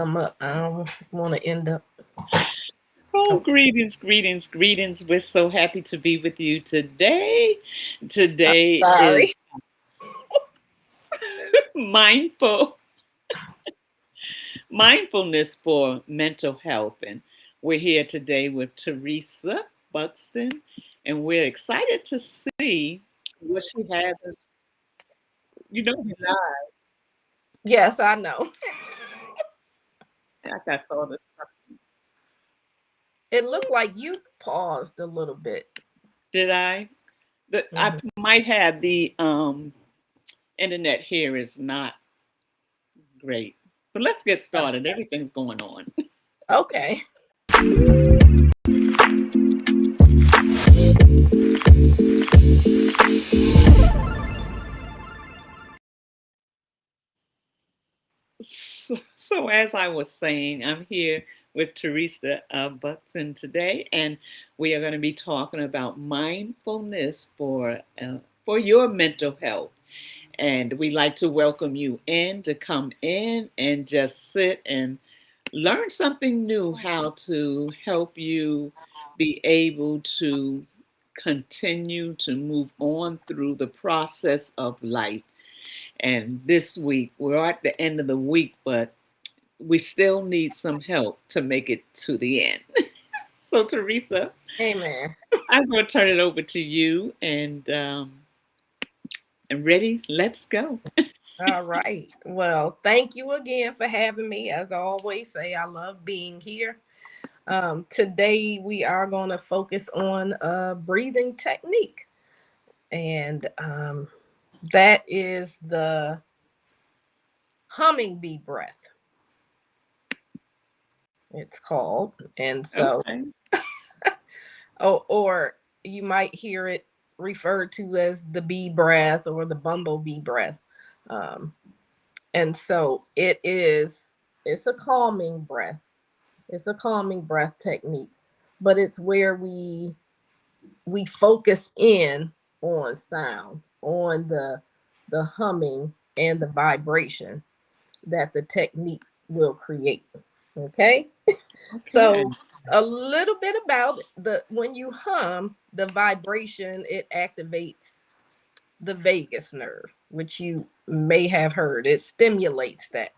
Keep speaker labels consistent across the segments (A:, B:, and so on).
A: I don't want to end up.
B: Oh,
A: Oh,
B: greetings, greetings, greetings. We're so happy to be with you today. Today is
A: sorry.
B: mindful mindfulness for mental health. And we're here today with Teresa Buxton, and we're excited to see what she has. We live.
A: Yes, I know.
B: I got all this stuff.
A: It looked like you paused a little bit.
B: Did I? I
A: Mhm.
B: might have the internet here is not great. But let's get started. Everything's going on.
A: Okay.
B: So as I was saying, I'm here with Teresa Buxton today, and we are going to be talking about mindfulness for your mental health. And we like to welcome you in to come in and just sit and learn something new, how to help you be able to continue to move on through the process of life. And this week, we're at the end of the week, but we still need some help to make it to the end. So, Teresa,
A: Amen.
B: I'm going to turn it over to you and ready. Let's go.
A: All right. Well, thank you again for having me. As I always say, I love being here. Today we are going to focus on a breathing technique, and that is the humming bee breath. It's called, and so
B: Okay.
A: or you might hear it referred to as the bee breath or the bumblebee breath. Um, and so it's a calming breath. It's a calming breath technique, but it's where we focus in on sound, on the humming and the vibration that the technique will create. Okay? So
B: Okay.
A: a little bit about the when you hum, the vibration, it activates the vagus nerve, which you may have heard. It stimulates that.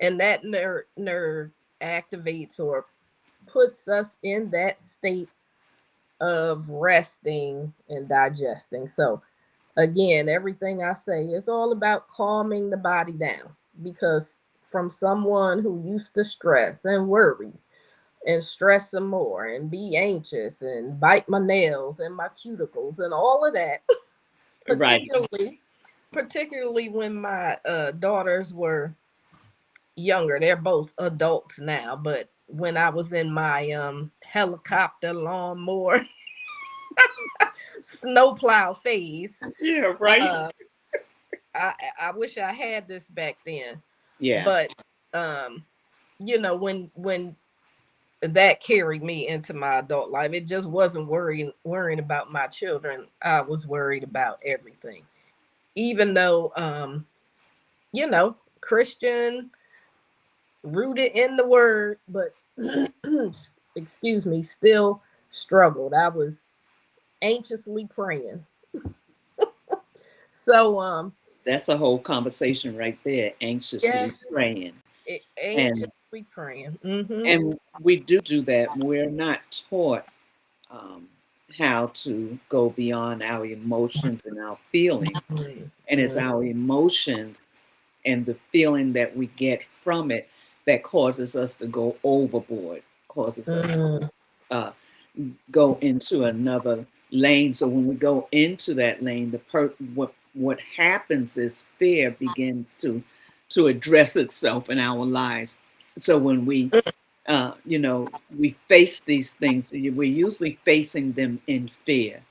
A: And that nerve activates or puts us in that state of resting and digesting. So again, everything I say is all about calming the body down, because from someone who used to stress and worry and stress some more and be anxious and bite my nails and my cuticles and all of that,
B: Right.
A: particularly when my daughters were younger. They're both adults now, but when I was in my helicopter lawnmower snowplow phase,
B: Yeah, right.
A: uh, I wish I had this back then.
B: Yeah.
A: But um, when that carried me into my adult life. It just wasn't worrying about my children. I was worried about everything. Even though Christian, rooted in the word, but excuse me, still struggled. I was anxiously praying. So
B: That's a whole conversation right there,
A: yeah,
B: anxiously praying. And
A: anxiously praying. Mhm.
B: and we do that. We're not taught um, how to go beyond our emotions and our feelings. And it's
A: Mhm.
B: our emotions and the feeling that we get from it that causes us to go overboard, causes us
A: Mhm.
B: to go into another lane. So when we go into that lane, what happens is fear begins to address itself in our lives. So when we face these things, we're usually facing them in fear,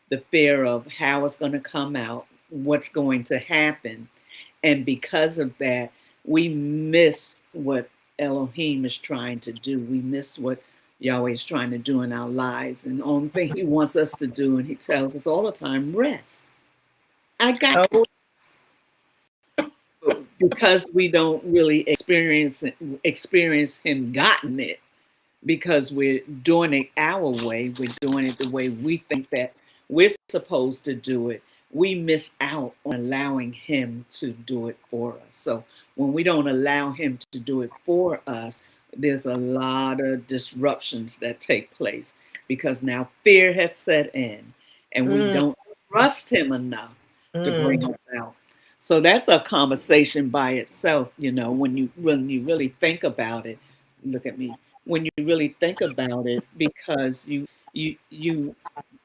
B: the fear of how it's going to come out, what's going to happen. And because of that, we miss what Elohim is trying to do. We miss what Yahweh is trying to do in our lives. And the only thing he wants us to do, and he tells us all the time, rest. I got
A: Oh,
B: because we don't really experience him gotten it, because we're doing it our way, we're doing it the way we think that we're supposed to do it. We miss out on allowing him to do it for us. So when we don't allow him to do it for us, there's a lot of disruptions that take place, because now fear has set in and we
A: Mm,
B: don't trust him enough to bring
A: mm,
B: us out. So that's a conversation by itself, when you really think about it. Look at me. When you really think about it, because you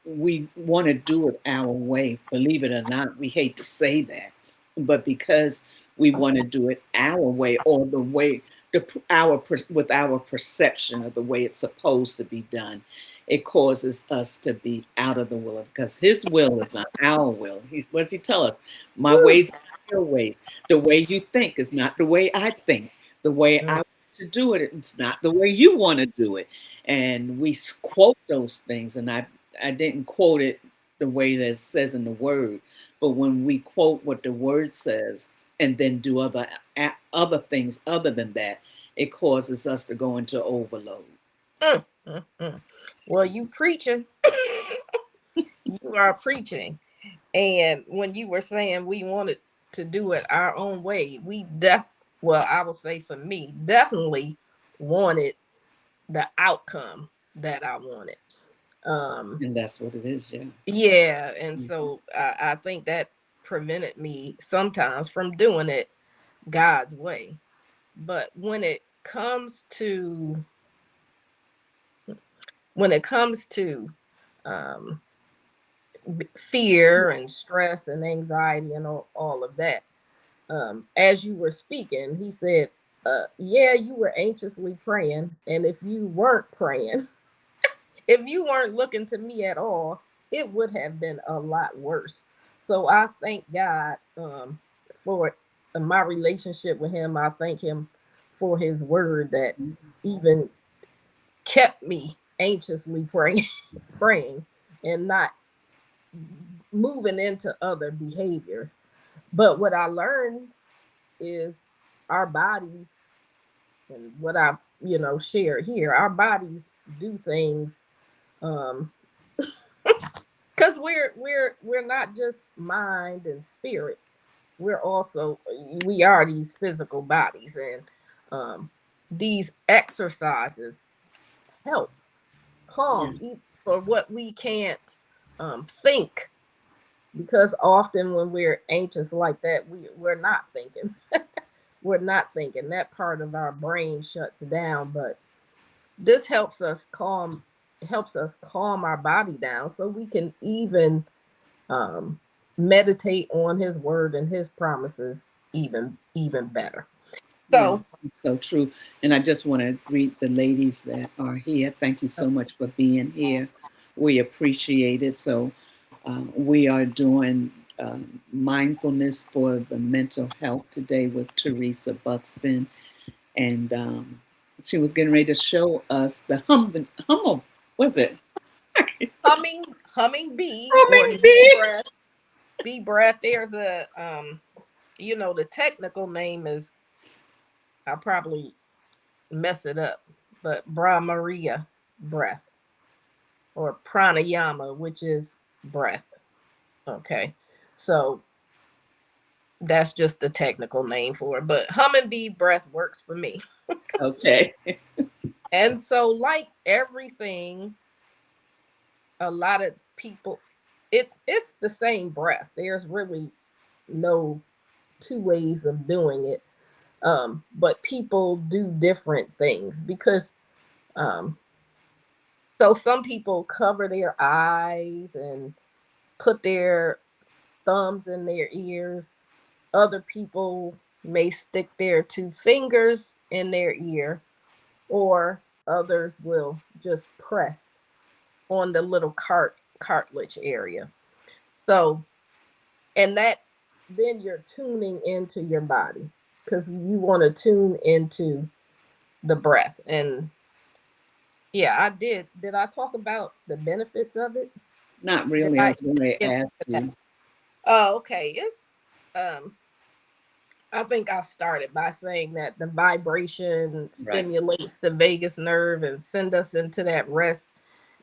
B: we want to do it our way. Believe it or not, we hate to say that, but because we want to do it our way, or the way with our perception of the way it's supposed to be done, it causes us to be out of the will, because His will is not our will. What does He tell us? My
A: whew,
B: ways are not your ways. The way you think is not the way I think. The way I
A: mm,
B: want to do it, it's not the way you want to do it. And we quote those things, and I didn't quote it the way that it says in the word, but when we quote what the word says and then do other things other than that, it causes us to go into overload.
A: mm. Well, you preaching. You are preaching. And when you were saying we wanted to do it our own way, well, I will say for me, definitely wanted the outcome that I wanted. Um,
B: And that's what it is, yeah.
A: yeah, and
B: Mhm.
A: so I think that prevented me sometimes from doing it God's way. But when it comes to um, fear and stress and anxiety and all of that, as you were speaking, he said, yeah, you were anxiously praying. And if you weren't praying, if you weren't looking to me at all, it would have been a lot worse. So I thank God for my relationship with him. I thank him for his word that even kept me anxiously praying, praying and not moving into other behaviors. But what I learned is our bodies, and what I shared here, our bodies do things um because we're not just mind and spirit. We are these physical bodies, and um these exercises help
B: Yeah.
A: calm for what we can't think, because often when we're anxious like that, we're not thinking. We're not thinking. That part of our brain shuts down. But this helps us calm our body down, so we can even um, meditate on his word and his promises even better.
B: Yeah,
A: So
B: it's so true. And I just want to greet the ladies that are here. Thank you so much for being here. We appreciate it. So, we are doing mindfulness for the mental health today with Teresa Buxton. And she was getting ready to show us the was it?
A: humming bee, or
B: Humming
A: the bee
B: bee.
A: breath. Bee breath. There's a the technical name is, I'll probably mess it up, but Brahmaria breath, or pranayama, which is breath. Okay. So that's just the technical name for it. But humming bee breath works for me.
B: Okay.
A: And so, like everything, a lot of people, it's the same breath. There's really no two ways of doing it. But people do different things because um so some people cover their eyes and put their thumbs in their ears. Other people may stick their two fingers in their ear, or others will just press on the little cartilage area. So, and that, then you're tuning into your body, because you want to tune into the breath. And yeah, I did. Did I talk about the benefits of it?
B: Not
A: Did
B: really. I
A: I
B: was going to
A: get
B: ask
A: into that?
B: you.
A: Oh, okay. It's um I think I started by saying that the vibration
B: Right.
A: stimulates the vagus nerve and send us into that rest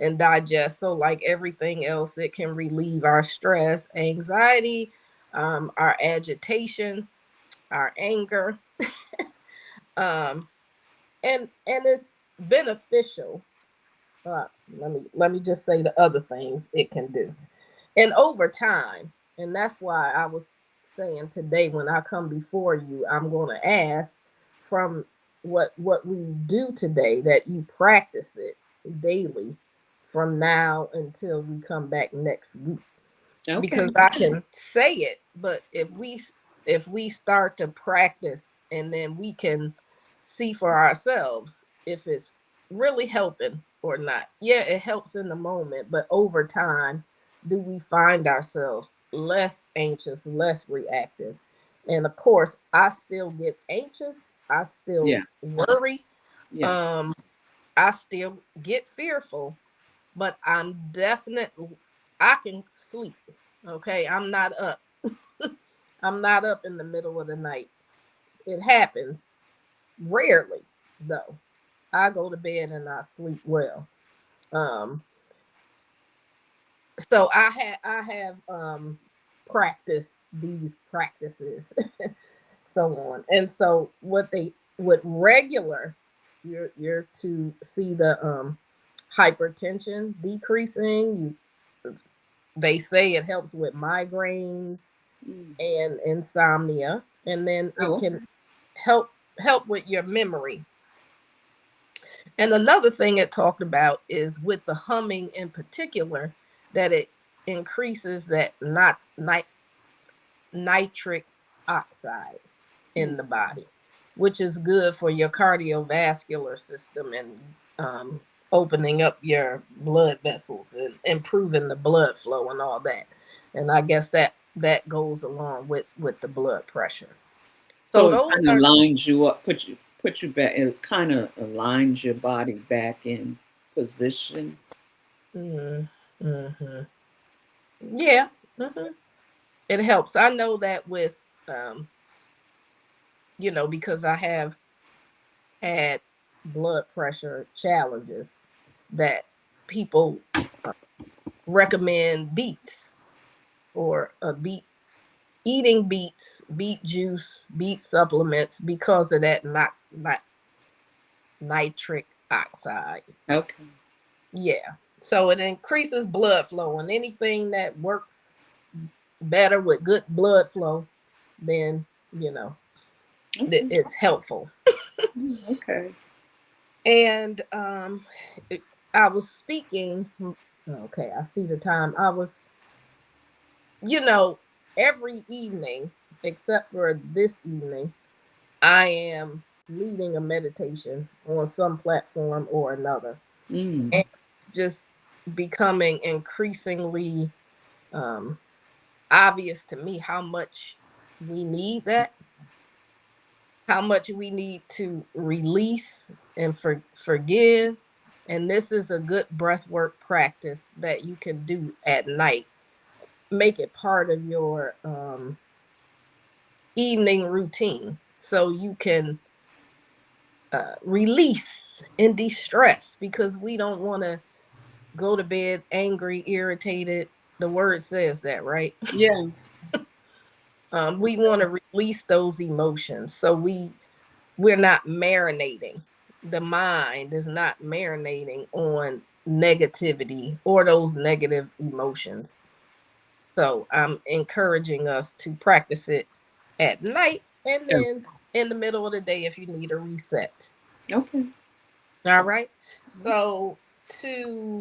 A: and digest. So, like everything else, it can relieve our stress, anxiety, our agitation, our anger, um, and it's beneficial. Uh, let me just say the other things it can do. And over time, and that's why I was saying today when I come before you, I'm going to ask from what we do today that you practice it daily from now until we come back next week, because
B: Okay.
A: I can say it, but if we start to practice and then we can see for ourselves if it's really helping or not. Yeah, it helps in the moment, but over time, do we find ourselves less anxious, less reactive? And of course, I still get anxious, I still
B: Yeah.
A: worry,
B: Yeah.
A: um, I still get fearful, but I'm definitely I can sleep. Okay, I'm not up. I'm not up in the middle of the night. It happens rarely though. I go to bed and I sleep well. Um so I have practiced these practices so on. And so what they with regular you're to see the hypertension decreasing. You They say it helps with migraines
B: Mm.
A: and insomnia, and then it
B: Oh,
A: can
B: okay.
A: help with your memory. And another thing it talked about is with the humming in particular, that it increases that not nitric oxide in
B: Mm.
A: the body, which is good for your cardiovascular system and opening up your blood vessels and improving the blood flow and all that. And I guess that goes along with the blood pressure. So
B: So it
A: those
B: kind of
A: are
B: lines you up, put you back. It kind of aligns your body back in position.
A: mm, hmm yeah, hmm it helps. I know that with um, because I have had blood pressure challenges that people recommend beets or a beet eating beets, beet juice, beet supplements because of that not nitric oxide.
B: Okay.
A: Yeah. So it increases blood flow, and anything that works better with good blood flow, then you know
B: Okay.
A: it's helpful.
B: Mm, okay.
A: And I was speaking. Okay, I see the time. I was, you know, every evening except for this evening, I am leading a meditation on some platform or another.
B: Mm.
A: And just becoming increasingly um, obvious to me how much we need that, how much we need to release and forgive. And this is a good breath work practice that you can do at night. Make it part of your evening routine so you can release and de-stress, because we don't want to go to bed angry, irritated. The word says that, right?
B: Yeah.
A: We want to release those emotions so we're not marinating. The mind is not marinating on negativity or those negative emotions. So I'm encouraging us to practice it at night and
B: Yeah.
A: then in the middle of the day if you need a reset.
B: Okay.
A: All right. So to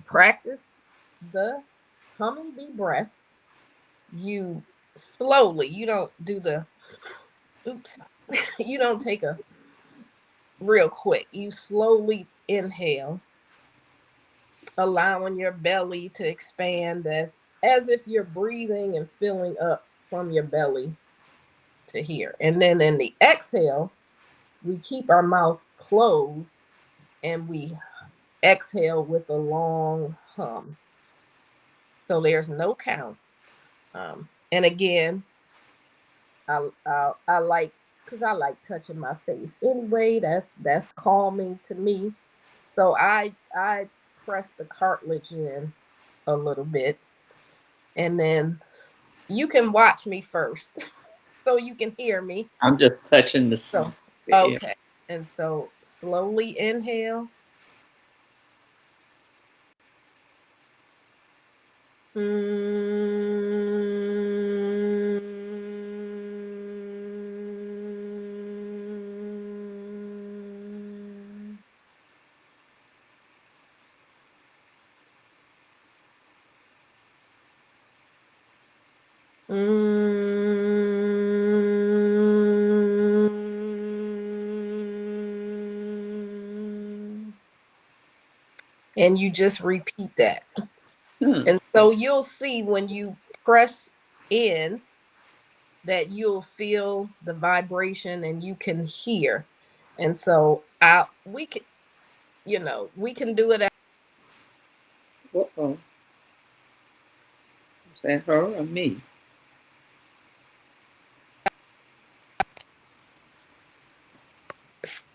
A: practice the humming bee breath, you slowly, you don't do the oops, you don't take a real quick. You slowly inhale, allowing your belly to expand as if you're breathing and filling up from your belly to here. And then in the exhale, we keep our mouth closed and we exhale with a long hum. So there's no count. And again, I like, because I like touching my face anyway. That's calming to me. So I press the cartilage in a little bit, and then you can watch me first, so you can hear me.
B: I'm just touching
A: So
B: the air.
A: okay, and so slowly inhale. Mm. Mm. And you just repeat that.
B: Huh.
A: And so you'll see when you press in that you'll feel the vibration and you can hear. And so we can, we can do it.
B: Uh-oh. Is that her or me?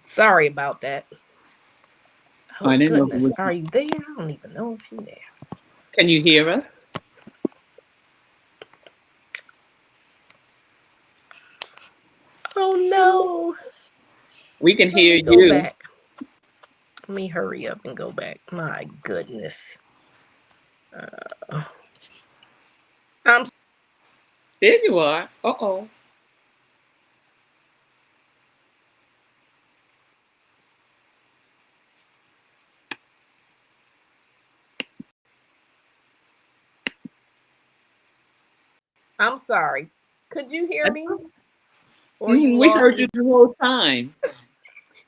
A: Sorry about that.
B: I
A: Oh
B: didn't know if it
A: goodness,
B: was.
A: are you there? I don't even know if you're there.
B: Can you hear us?
A: Oh no.
B: We can
A: Let
B: hear
A: me go
B: you.
A: back. Let me hurry up and go back. My goodness. Uh, I'm
B: There you are. Uh-oh.
A: I'm sorry. Could you hear
B: That's
A: me?
B: all.
A: Or you
B: We
A: lost
B: heard you
A: me?
B: the whole time.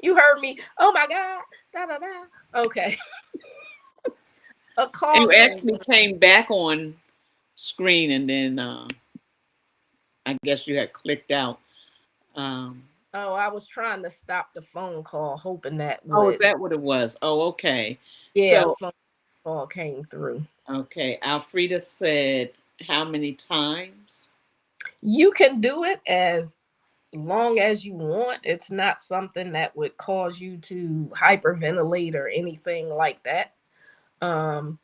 A: You heard me. Oh my God. Da da da. Okay. A
B: And
A: call
B: you
A: came
B: actually
A: through.
B: came back on screen and then I guess you had clicked out. Um,
A: Oh, I was trying to stop the phone call, hoping that
B: oh, is
A: would,
B: that what it was? Oh, okay.
A: yeah, a
B: So,
A: phone call came through.
B: okay. Alfreda said how many times?
A: You can do it as long as you want. It's not something that would cause you to hyperventilate or anything like that. Um,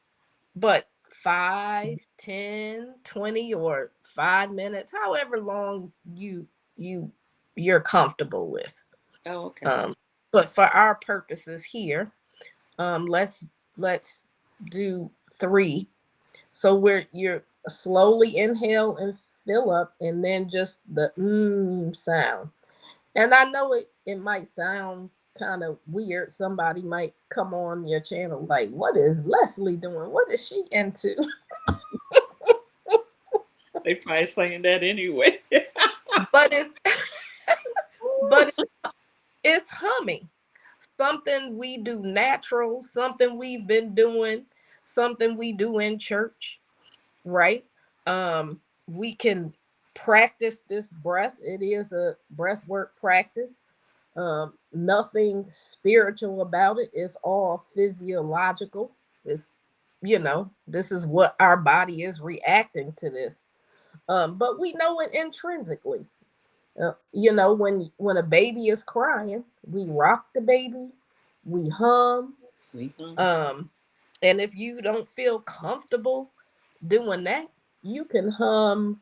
A: but 5, 10, 20, or 5 minutes, however long you you're comfortable with.
B: Oh, okay.
A: Um, but for our purposes here, let's do three. So you're slowly inhale and fill up, and then just the sound. And I know it might sound kind of weird. Somebody might come on your channel like, "What is Leslie doing? What is she into?"
B: They probably saying that anyway.
A: But but it's humming. Something we do natural, something we've been doing, something we do in church, right? We can practice this breath. It is a breath work practice. Nothing spiritual about it. It's all physiological. It's, this is what our body is reacting to this. But we know it intrinsically. When a baby is crying, we rock the baby, we hum.
B: We
A: Um, and if you don't feel comfortable doing that, you can hum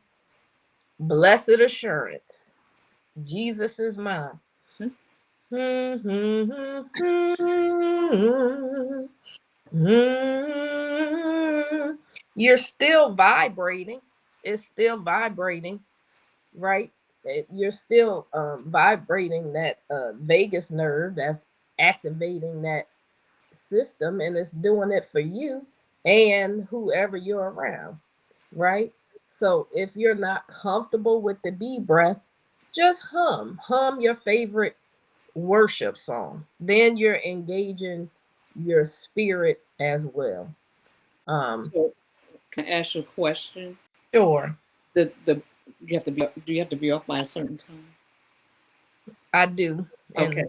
A: Blessed Assurance. Jesus is mine. You're still vibrating. It's still vibrating, right? You're still vibrating that vagus nerve that's activating that system, and it's doing it for you and whoever you're around, right? So if you're not comfortable with the B breath, just hum your favorite worship song. Then you're engaging your spirit as well. Um,
B: So, can I ask you a question?
A: sure,
B: The you have to be. Do you have to be off by a certain time?
A: I do.
B: Okay.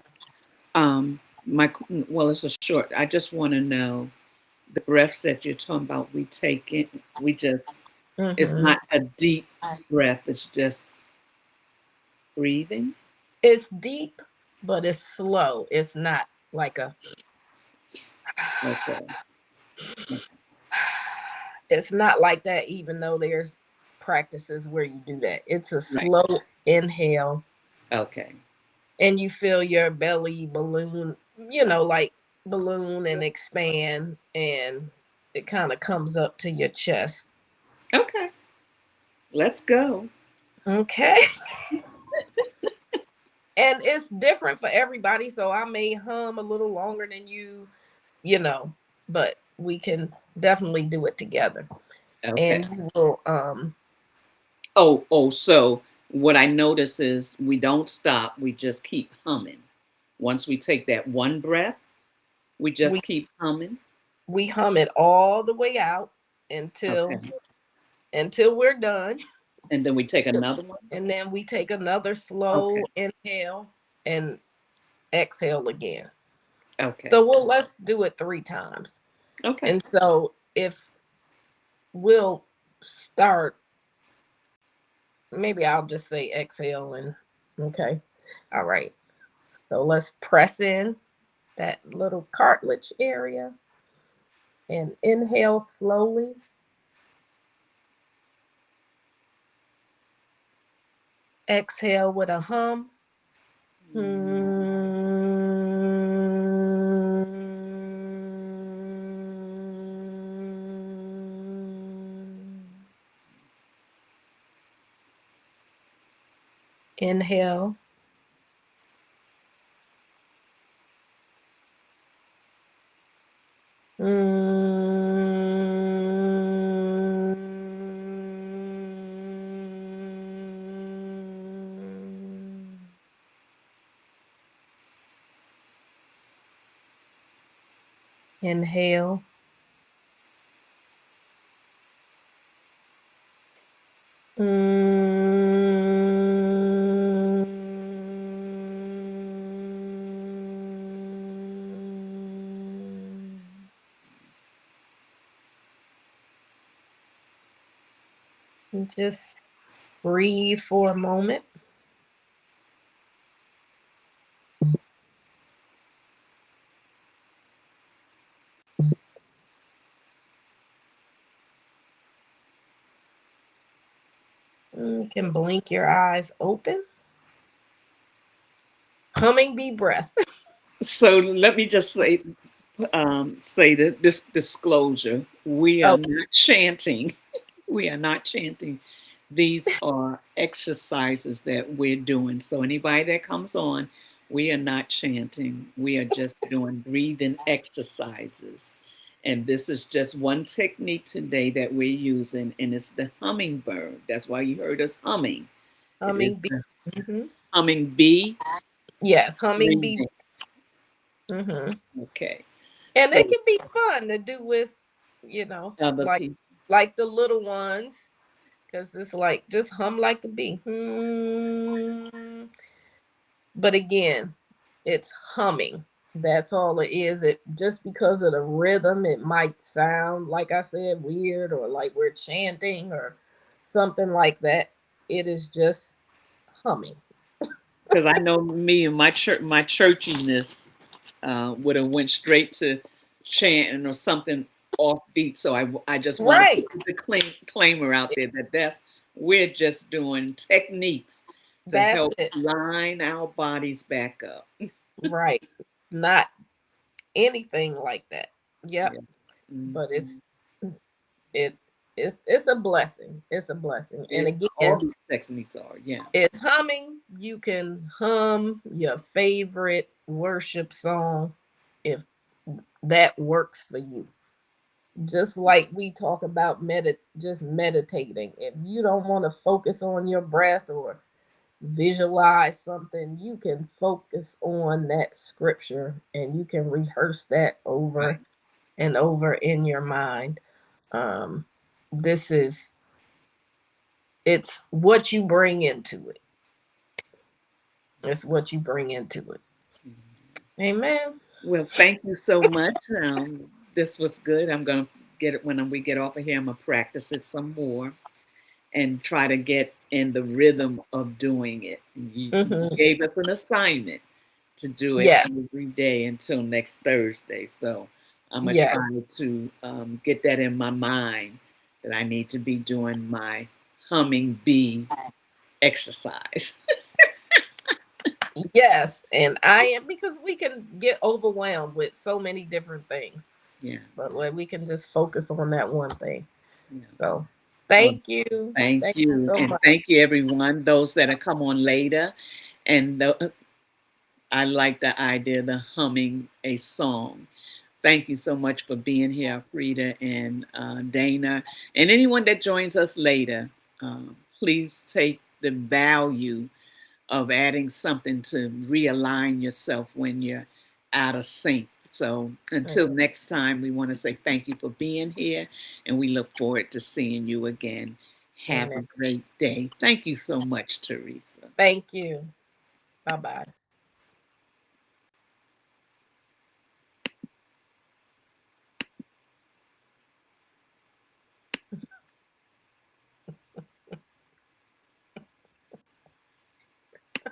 A: And
B: My well, it's a short. I just want to know the breaths that you're talking about. We take in. We just. It's
A: mhm.
B: not a deep breath. It's just breathing.
A: It's deep, but it's slow. It's not like a
B: Okay.
A: it's not like that, even though there's practices where you do that. It's a
B: Right.
A: slow inhale,
B: Okay.
A: and you feel your belly balloon, like balloon and expand, and it kind of comes up to your chest.
B: Okay. Let's go.
A: Okay. And it's different for everybody. So I may hum a little longer than you know, but we can definitely do it together.
B: Okay.
A: And you will
B: So what I notice is we don't stop. We just keep humming. Once we take that one breath, we
A: we
B: just keep humming.
A: we hum it all the way out until
B: Okay.
A: we're done.
B: And then we take another one.
A: And then we take another slow
B: Okay.
A: inhale and exhale again.
B: Okay.
A: So let's do it 3 times.
B: Okay.
A: And so if we'll start, maybe I'll just say exhale and okay. All right. So let's press in that little cartilage area and inhale slowly. Exhale with a hum. Inhale. Inhale. Just breathe for a moment. You can blink your eyes open. Humming bee breath.
B: So let me just say that this disclosure: we are
A: Oh,
B: not chanting. We are not chanting. These are exercises that we're doing. So anybody that comes on, we are not chanting. We are just doing breathing exercises. And this is just one technique today that we're using, and it's the hummingbird. That's why you heard us humming. It
A: humming
B: is
A: bee.
B: the
A: Hmm.
B: humming bee
A: Yes, humming bee.
B: breathing.
A: Hmm.
B: Okay.
A: And
B: So
A: it can be fun to do with, you know,
B: other
A: like
B: people.
A: like the little ones, because it's like just hum like a bee. Hmm. But again, it's humming. That's all it is. It just because of the rhythm, it might sound, like I said, weird or like we're chanting or something like that. It is just humming.
B: Because I know me and my churchiness would have went straight to chanting or something offbeat. So I just want to
A: Right.
B: put the claimer out there that we're just doing techniques to
A: That's
B: help
A: it.
B: line our bodies back up.
A: Right. Not anything like that. Yep.
B: Yeah.
A: But
B: Mhm.
A: it it's a blessing. It's a blessing. And
B: All
A: again,
B: these techniques are, yeah.
A: it's humming. You can hum your favorite worship song if that works for you. Just like we talk about just meditating. If you don't want to focus on your breath or visualize something, you can focus on that scripture and you can rehearse that over
B: Right.
A: and over in your mind. Um, this is it's what you bring into it. It's what you bring into it. Amen.
B: Well, thank you so much. This was good. I'm gonna get it when we get off of here. I'm gonna practice it some more and try to get in the rhythm of doing it. You
A: Hmm.
B: gave us an assignment to do it
A: Yeah.
B: every day until next Thursday. So I'm going to
A: Yeah.
B: try to get that in my mind that I need to be doing my humming bee exercise.
A: Yes. And I am, because we can get overwhelmed with so many different things,
B: Yeah.
A: but when we can just focus on that one thing.
B: Yeah.
A: So
B: Well,
A: thank you.
B: thank
A: Thank you
B: you.
A: so
B: And
A: much.
B: thank you, everyone, those that have come on later. And I like the idea of the humming a song. Thank you so much for being here, Frida and Dana. And anyone that joins us later, please take the value of adding something to realign yourself when you're out of sync. So until next time, we want to say thank you for being here, and we look forward to seeing you again. Have
A: Amen.
B: a great day. Thank you so much, Teresa.
A: Thank you. Bye bye.